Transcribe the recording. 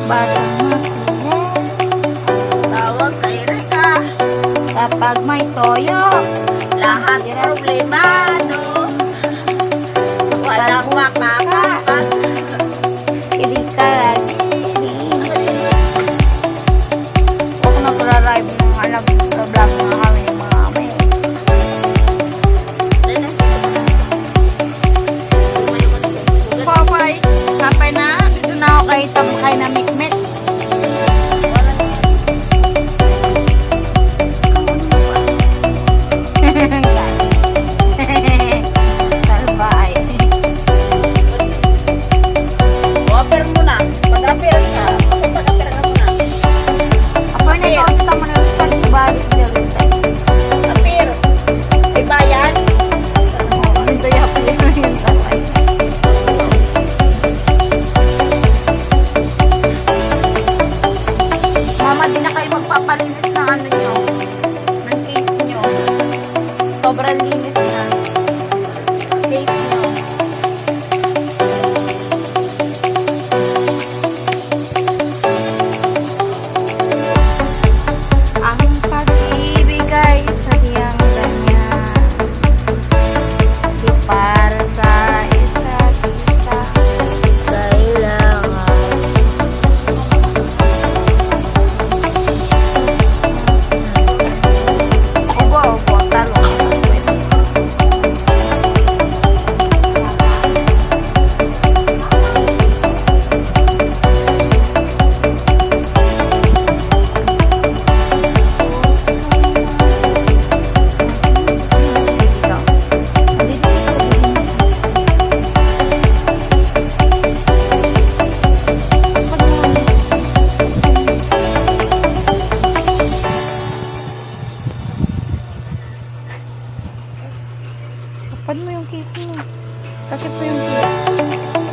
Batang makulit. Tawag kay Rika. Kapag may toyo, Lahat problemado. Walang makakapat. hindi ka lagi. Huwag na para-rive ng alam sa vlog mga kami ng mga kami. Papay, sapay na. Dito na ako kay Tamkay na Mikmet. Salbay. Offer mo na. Pag-appear ka. Pag-appear ka muna. Ako na ikaw sa mga nagsalibalit niya rin tayo. Appear. May bayan. Ang daya pa yun yung salbay. Mama, di na kayo magpapalinis ng ano nyo. Ng case nyo. Sobrang linis na. Case nyo. Ang pag-ibig ay sadyang ganyan. Di para sa isa't isa. Kailangan. Ubo, talo. Tapan mo yung case mo. Kasi po yung case.